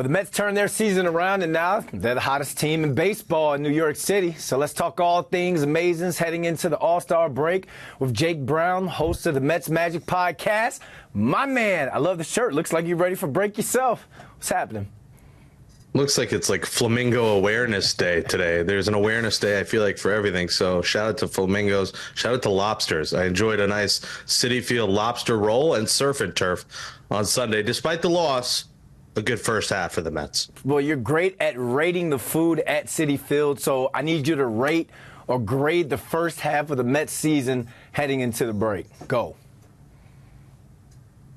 Well, the Mets turned their season around, and now they're the hottest team in baseball in New York City. So let's talk all things Amazins heading into the All-Star break with Jake Brown, host of the Mets Magic podcast. My man, I love the shirt. Looks like you're ready for break yourself. What's happening? Looks like it's like Flamingo Awareness Day today. There's an awareness day, I feel like, for everything. So shout out to flamingos. Shout out to lobsters. I enjoyed a nice Citi Field lobster roll and surf and turf on Sunday. Despite the loss, a good first half for the Mets. Well, you're great at rating the food at Citi Field, so I need you to rate or grade the first half of the Mets season heading into the break. Go.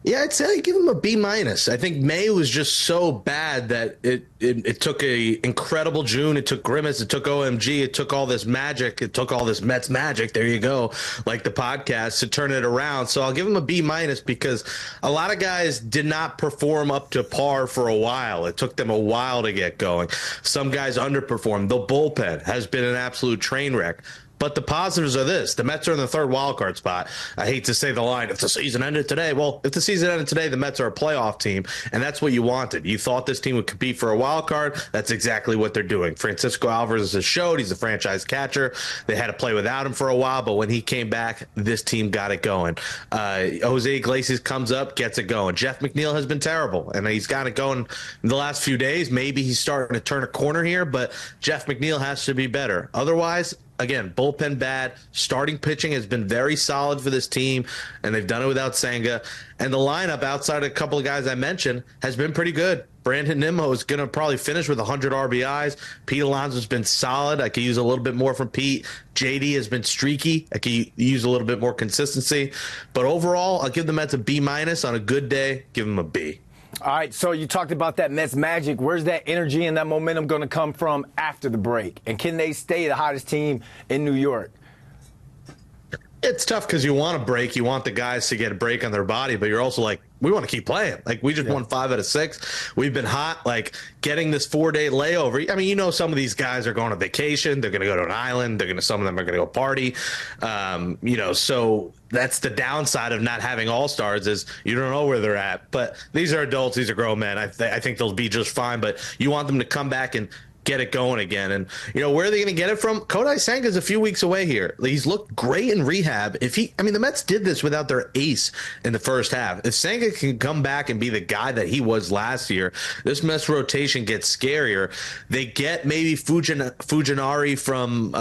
Yeah, I'd say I'd give him a B-. I think May was just so bad that it took a incredible June. It took Grimace. It took OMG. It took all this magic. It took all this Mets magic. There you go, like the podcast, to turn it around. So I'll give him a B- because a lot of guys did not perform up to par for a while. It took them a while to get going. Some guys underperformed. The bullpen has been an absolute train wreck. But the positives are this. The Mets are in the third wildcard spot. I hate to say the line, if the season ended today. Well, if the season ended today, the Mets are a playoff team, and that's what you wanted. You thought this team would compete for a wild card. That's exactly what they're doing. Francisco Alvarez has showed he's a franchise catcher. They had to play without him for a while, but when he came back, this team got it going. Jose Iglesias comes up, gets it going. Jeff McNeil has been terrible, and he's got it going in the last few days. Maybe he's starting to turn a corner here, but Jeff McNeil has to be better. Otherwise, again, bullpen bad. Starting pitching has been very solid for this team, and they've done it without Senga. And the lineup, outside of a couple of guys I mentioned, has been pretty good. Brandon Nimmo is going to probably finish with 100 RBIs. Pete Alonso has been solid. I could use a little bit more from Pete. JD has been streaky. I could use a little bit more consistency. But overall, I'll give the Mets a B-. On a good day, give them a B. All right, so you talked about that Mets magic. Where's that energy and that momentum going to come from after the break? And can they stay the hottest team in New York? It's tough because you want a break. You want the guys to get a break on their body, but you're also like, we want to keep playing. Like, we just won 5 out of 6. We've been hot. Like, getting this 4-day layover. I mean, you know, some of these guys are going on vacation. They're going to go to an island. Some of them are going to go party. So that's the downside of not having all-stars, is you don't know where they're at. But these are adults. These are grown men. I think they'll be just fine. But you want them to come back and get it going again. And, where are they going to get it from? Kodai Senga's a few weeks away here. He's looked great in rehab. The Mets did this without their ace in the first half. If Senga can come back and be the guy that he was last year, this Mets rotation gets scarier. They get maybe Fujinami from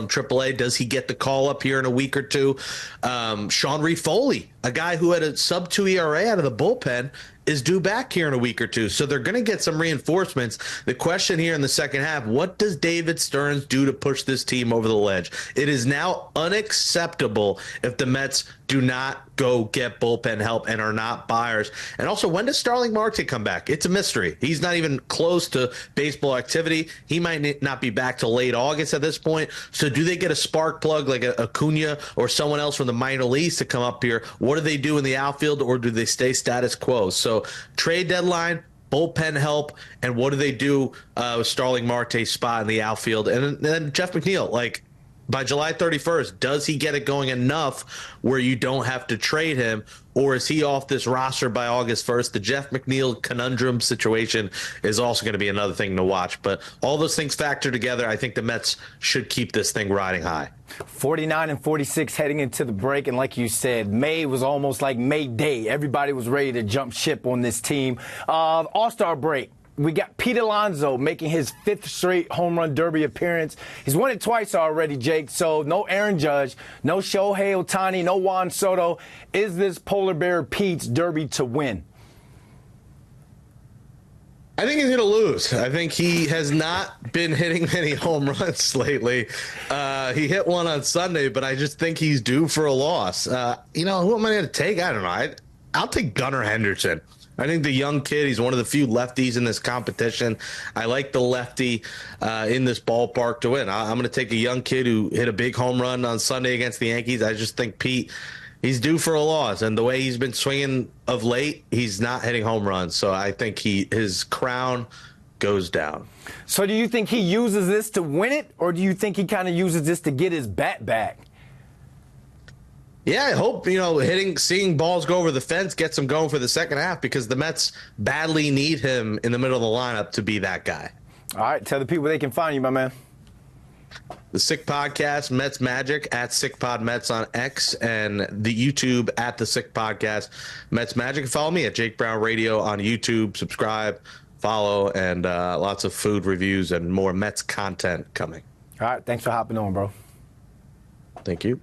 AAA. Does he get the call up here in a week or two? Sean Reed-Foley, a guy who had a sub-2 ERA out of the bullpen, is due back here in a week or two. So they're going to get some reinforcements. The question here in the second half, what does David Stearns do to push this team over the ledge? It is now unacceptable if the Mets do not go get bullpen help and are not buyers. And also, when does Starling Marte come back? It's a mystery. He's not even close to baseball activity. He might not be back till late August at this point. So do they get a spark plug like a Acuna or someone else from the minor leagues to come up here? What do they do in the outfield, or do they stay status quo? So trade deadline, bullpen help, and what do they do with Starling Marte's spot in the outfield? And then Jeff McNeil, like, by July 31st, does he get it going enough where you don't have to trade him, or is he off this roster by August 1st? The Jeff McNeil conundrum situation is also going to be another thing to watch. But all those things factor together. I think the Mets should keep this thing riding high. 49-46 heading into the break, and like you said, May was almost like May Day. Everybody was ready to jump ship on this team. All-Star break. We got Pete Alonso making his 5th straight home run derby appearance. He's won it twice already, Jake. So no Aaron Judge, no Shohei Ohtani, no Juan Soto. Is this Polar Bear Pete's derby to win? I think he's going to lose. I think he has not been hitting many home runs lately. He hit one on Sunday, but I just think he's due for a loss. Who am I going to take? I don't know. I'll take Gunnar Henderson. I think the young kid, he's one of the few lefties in this competition. I like the lefty in this ballpark to win. I'm going to take a young kid who hit a big home run on Sunday against the Yankees. I just think Pete, he's due for a loss. And the way he's been swinging of late, he's not hitting home runs. So I think his crown goes down. So do you think he uses this to win it, or do you think he kind of uses this to get his bat back? Yeah, I hope, seeing balls go over the fence gets him going for the second half, because the Mets badly need him in the middle of the lineup to be that guy. All right, tell the people they can find you, my man. The Sick Podcast, Mets Magic, at SickPod Mets on X, and the YouTube at the Sick Podcast, Mets Magic. Follow me at Jake Brown Radio on YouTube. Subscribe, follow, and lots of food reviews and more Mets content coming. All right, thanks for hopping on, bro. Thank you.